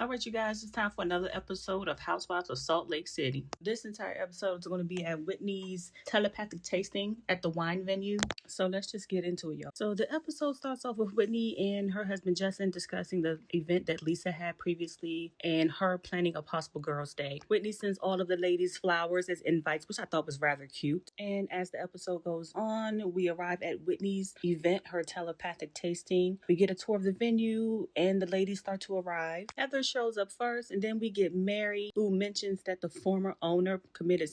All right, you guys, it's time for another episode of Housewives of Salt Lake City. This entire episode is going to be at Whitney's telepathic tasting at the wine venue. So let's just get into it, y'all. So the episode starts off with Whitney and her husband Justin discussing the event that Lisa had previously and her planning a possible girls' day. Whitney sends all of the ladies flowers as invites, which I thought was rather cute. And as the episode goes on, we arrive at Whitney's event, her telepathic tasting. We get a tour of the venue and the ladies start to arrive. Heather shows up first, and then we get Mary, who mentions that the former owner committed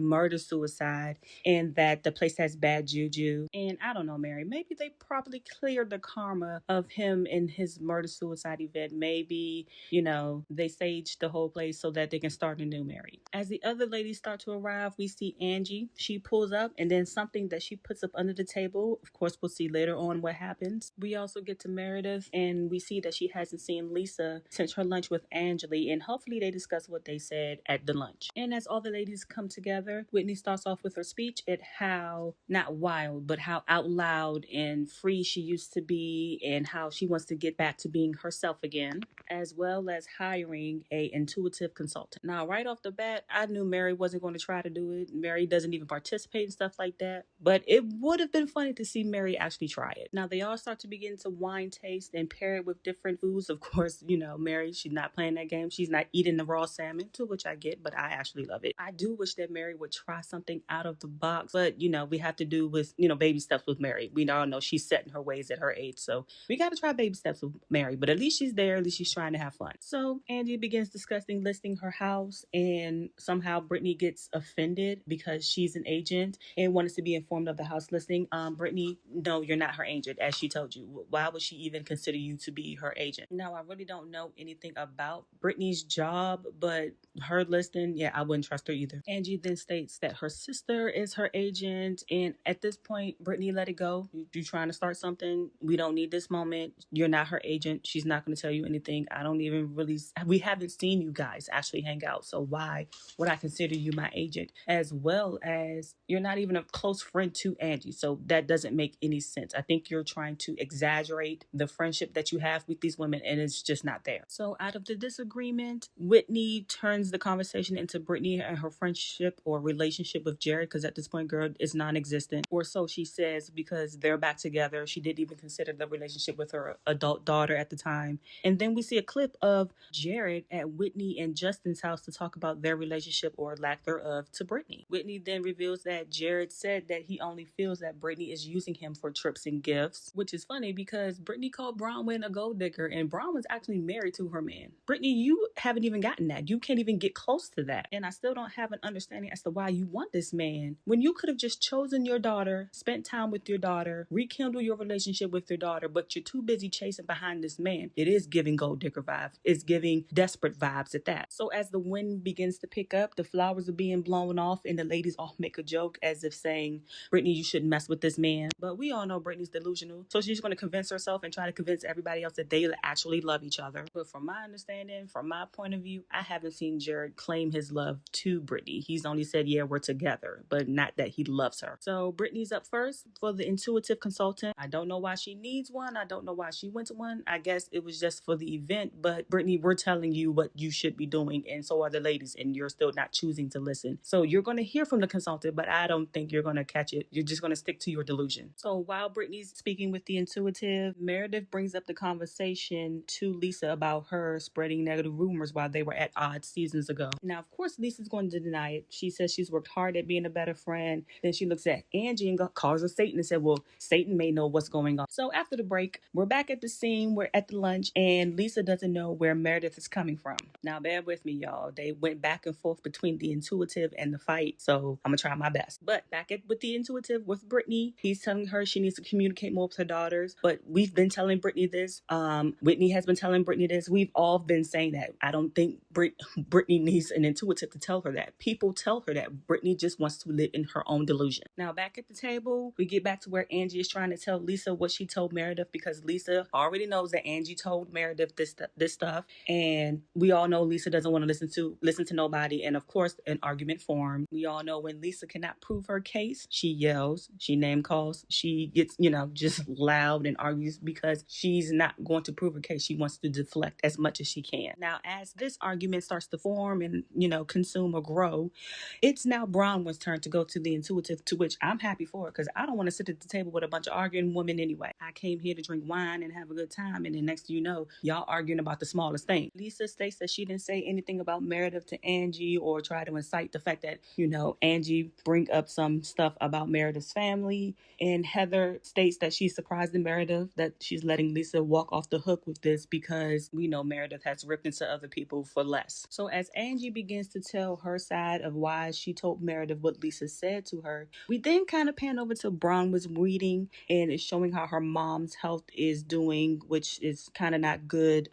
murder-suicide, and that the place has bad juju. And I don't know, Mary, maybe they probably cleared the karma of him in his murder-suicide event. Maybe, they saged the whole place so that they can start anew, Mary. As the other ladies start to arrive, we see Angie. She pulls up, and then something that she puts up under the table. Of course, we'll see later on what happens. We also get to Meredith, and we see that she hasn't seen Lisa since her lunch with Angeli, and hopefully they discuss what they said at the lunch. And as all the ladies come together, Whitney starts off with her speech at how, not wild, but how out loud and free she used to be, and how she wants to get back to being herself again, as well as hiring a intuitive consultant. Now, right off the bat, I knew Mary wasn't going to try to do it. Mary doesn't even participate in stuff like that, but it would have been funny to see Mary actually try it. Now, they all start to begin to wine taste and pair it with different foods. Of course, Mary, she's not playing that game. She's not eating the raw salmon, to which I get, but I actually love it. I do wish that Mary would try something out of the box, but, we have to do with, baby steps with Mary. We all know she's set in her ways at her age, so we got to try baby steps with Mary, but at least she's there. At least she's trying to have fun. So Angie begins discussing listing her house, and somehow Brittany gets offended because she's an agent and wants to be informed of the house listing. Brittany, no, you're not her agent, as she told you. Why would she even consider you to be her agent? Now, I really don't know anything about Brittany's job, but her listing, I wouldn't trust her either. Angie then states that her sister is her agent, and at this point, Brittany, let it go. You're trying to start something. We don't need this moment. You're not her agent. She's not going to tell you anything. We haven't seen you guys actually hang out, so why would I consider you my agent? As well as you're not even a close friend to Angie, so that doesn't make any sense. I think you're trying to exaggerate the friendship that you have with these women, and it's just not there. So out of the disagreement, Whitney turns the conversation into Brittany and her friendship or relationship with Jared, because at this point, girl, it's non-existent, or so she says, because they're back together. She didn't even consider the relationship with her adult daughter at the time. And then we see a clip of Jared at Whitney and Justin's house to talk about their relationship or lack thereof to Brittany. Whitney then reveals that Jared said that he only feels that Brittany is using him for trips and gifts, which is funny because Brittany called Bronwyn a gold digger, and Bronwyn's actually married to her man. Brittany, you haven't even gotten that. You can't even get close to that. And I still don't have an understanding as to why you want this man when you could have just chosen your daughter, spent time with your daughter, rekindle your relationship with your daughter, but you're too busy chasing behind this man. It is giving gold digger vibes. It's giving desperate vibes at that. So as the wind begins to pick up, the flowers are being blown off, and the ladies all make a joke as if saying, Brittany, you shouldn't mess with this man. But we all know Brittany's delusional, so she's going to convince herself and try to convince everybody else that they actually love each other. But from my understanding, from my point of view, I haven't seen Jared claim his love to Brittany. He's only said, yeah, we're together, but not that he loves her. So Brittany's up first for the intuitive consultant. I don't know why she needs one. I don't know why she went to one. I guess it was just for the event, but Brittany, we're telling you what you should be doing, and so are the ladies, and you're still not choosing to listen. So you're going to hear from the consultant, but I don't think you're going to catch it. You're just going to stick to your delusion. So while Brittany's speaking with the intuitive, Meredith brings up the conversation to Lisa about her spreading negative rumors while they were at odds seasons ago. Now, of course, Lisa's going to deny it. She says she's worked hard at being a better friend. Then she looks at Angie and calls her Satan and said, well, Satan may know what's going on. So after the break, we're back at the scene. We're at the lunch, and Lisa doesn't know where Meredith is coming from. Now, bear with me, y'all. They went back and forth between the intuitive and the fight, so I'm gonna try my best. But back with the intuitive with Brittany, he's telling her she needs to communicate more with her daughters. But we've been telling Brittany this. Whitney has been telling Brittany this. We've all been saying that. I don't think Brittany needs an intuitive to tell her that. People tell her that. Brittany just wants to live in her own delusion. Now, back at the table, we get back to where Angie is trying to tell Lisa what she told Meredith, because Lisa already knows that Angie told Meredith this stuff, and we all know Lisa doesn't want to listen to nobody, and of course an argument formed. We all know when Lisa cannot prove her case, she yells, she name calls, she gets just loud and argues because she's not going to prove her case. She wants to deflect as much as she can. Now, as this argument starts to form and, consume or grow, it's now Bronwyn's turn to go to the intuitive, to which I'm happy for, because I don't want to sit at the table with a bunch of arguing women anyway. I came here to drink wine and have a good time, and then next thing you know, y'all arguing about the smallest thing. Lisa states that she didn't say anything about Meredith to Angie or try to incite the fact that, Angie bring up some stuff about Meredith's family. And Heather states that she's surprised in Meredith that she's letting Lisa walk off the hook with this because we know Meredith has ripped into other people for less. So as Angie begins to tell her side of why she told Meredith what Lisa said to her, we then kind of pan over to Bronwyn's reading, and it's showing how her mom's health is doing, which is kind of not good.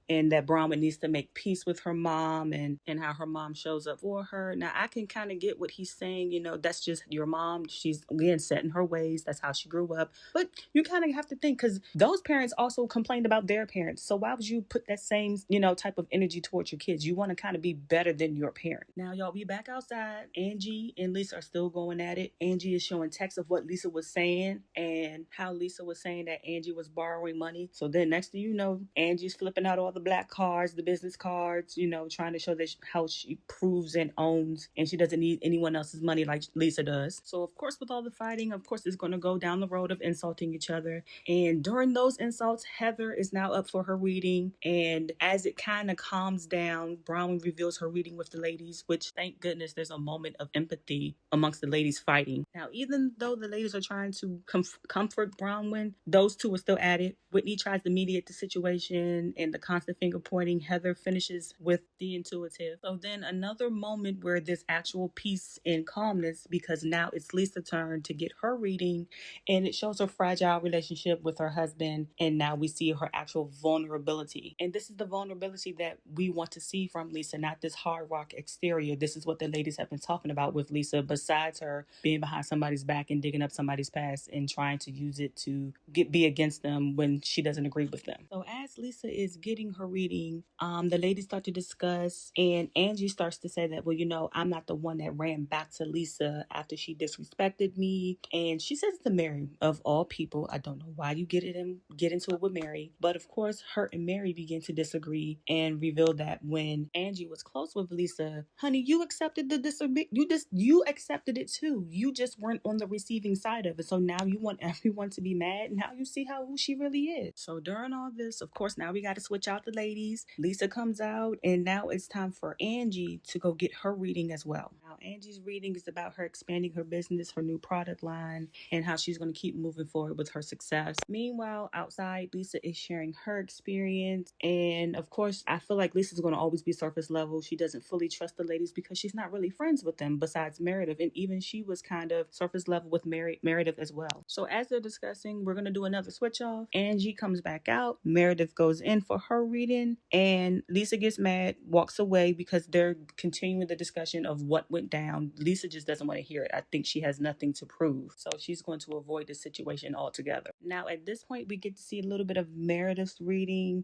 And that Bronwyn needs to make peace with her mom and how her mom shows up for her. Now, I can kind of get what he's saying. That's just your mom. She's, again, set in her ways. That's how she grew up. But you kind of have to think, because those parents also complained about their parents. So why would you put that same, type of energy towards your kids? You want to kind of be better than your parent. Now, y'all, we back outside. Angie and Lisa are still going at it. Angie is showing text of what Lisa was saying and how Lisa was saying that Angie was borrowing money. So then next thing you know, Angie's flipping out all the black cards, the business cards, trying to show that how she proves and owns, and she doesn't need anyone else's money like Lisa does. So of course, with all the fighting, of course, it's going to go down the road of insulting each other. And during those insults, Heather is now up for her reading. And as it kind of calms down, Bronwyn reveals her reading with the ladies, which, thank goodness, there's a moment of empathy amongst the ladies fighting. Now, even though the ladies are trying to comfort Bronwyn, those two are still at it. Whitney tries to mediate the situation, and the constant finger pointing, Heather finishes with the intuitive. So then another moment where there's actual peace and calmness, because now it's Lisa's turn to get her reading, and it shows her fragile relationship with her husband, and now we see her actual vulnerability. And this is the vulnerability that we want to see from Lisa, not this hard rock exterior. This is what the ladies have been talking about with Lisa, besides her being behind somebody's back and digging up somebody's past and trying to use it to be against them when she doesn't agree with them. So as Lisa is getting her reading, the ladies start to discuss, and Angie starts to say that, well, I'm not the one that ran back to Lisa after she disrespected me. And she says to Mary, of all people, I don't know why you get into it with Mary, but of course her and Mary begin to disagree and reveal that when Angie was close with Lisa, honey, you accepted the disagreement. You accepted it too. You just weren't on the receiving side of it. So now you want everyone to be mad. Now you see who she really is. So during all this, of course, now we got to switch out the ladies. Lisa comes out, and now it's time for Angie to go get her reading as well. Now Angie's reading is about her expanding her business, her new product line, and how she's going to keep moving forward with her success. Meanwhile, outside, Lisa is sharing her experience, and of course, I feel like Lisa's going to always be surface level. She doesn't fully trust the ladies because she's not really friends with them besides Meredith, and even she was kind of surface level with Meredith as well. So as they're discussing, we're going to do another switch off. Angie comes back out, Meredith goes in for her reading, and Lisa gets mad, walks away because they're continuing the discussion of what went down. Lisa just doesn't want to hear it. I think she has nothing to prove, so she's going to avoid the situation altogether. Now at this point, we get to see a little bit of Meredith's reading.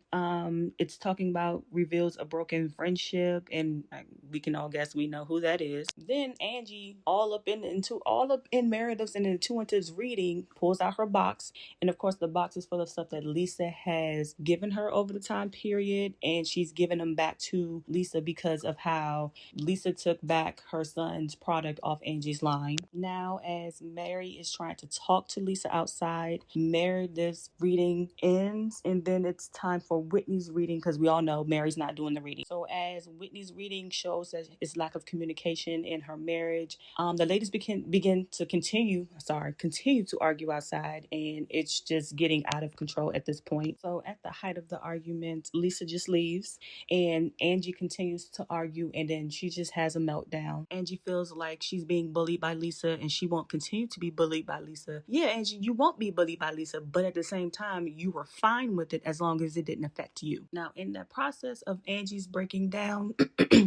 It's talking about reveals a broken friendship, and we can all guess we know who that is. Then Angie, all up in Meredith's and Intuitive's reading, pulls out her box, and of course the box is full of stuff that Lisa has given her over the time period, and she's given them back to Lisa because of how Lisa took back her son's product off Angie's line. Now as Mary is trying to talk to Lisa outside, Meredith's reading ends, and then it's time for Whitney's reading, because we all know Mary's not doing the reading. So as Whitney's reading shows that it's lack of communication in her marriage, the ladies begin to continue to argue outside, and it's just getting out of control at this point. So at the height of the argument, Lisa just leaves, and Angie continues to argue, and then she just has a meltdown. Angie feels like she's being bullied by Lisa, and she won't continue to be bullied by Lisa. Yeah, Angie, you won't be bullied by Lisa, but at the same time, you were fine with it as long as it didn't affect you. Now, in the process of Angie's breaking down,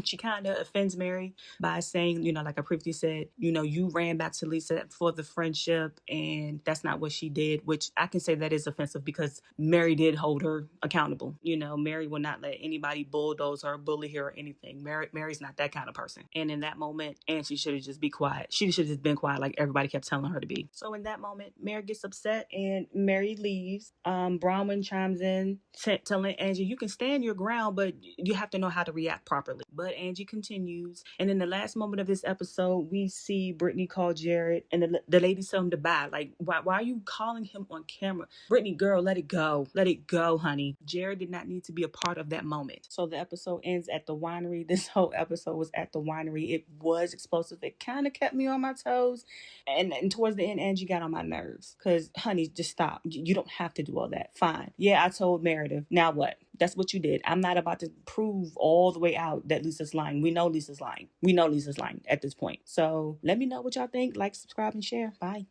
she kind of offends Mary by saying, like I previously said, you ran back to Lisa for the friendship, and that's not what she did, which I can say that is offensive because Mary did hold her accountable. Mary will not let anybody bulldoze her, bully her, or anything. Mary's not that kind of person. And in that moment, Angie should have just be quiet. She should have just been quiet like everybody kept telling her to be. So in that moment, Mary gets upset and Mary leaves. Bronwyn chimes in telling Angie, you can stand your ground, but you have to know how to react properly. But Angie continues. And in the last moment of this episode, we see Brittany call Jared, and the lady tell him to bye. Like, why are you calling him on camera? Brittany, girl, let it go. Let it go, honey. Jared did not need to be a part of that moment. So the episode ends at the winery. This whole episode was at the winery. It was explosive. It kind of kept me on my toes. And towards the end, Angie got on my nerves. Because, honey, just stop. You don't have to do all that. Fine. Yeah, I told Meredith. Now what? That's what you did. I'm not about to prove all the way out that Lisa's lying. We know Lisa's lying. We know Lisa's lying at this point. So let me know what y'all think. Like, subscribe, and share. Bye.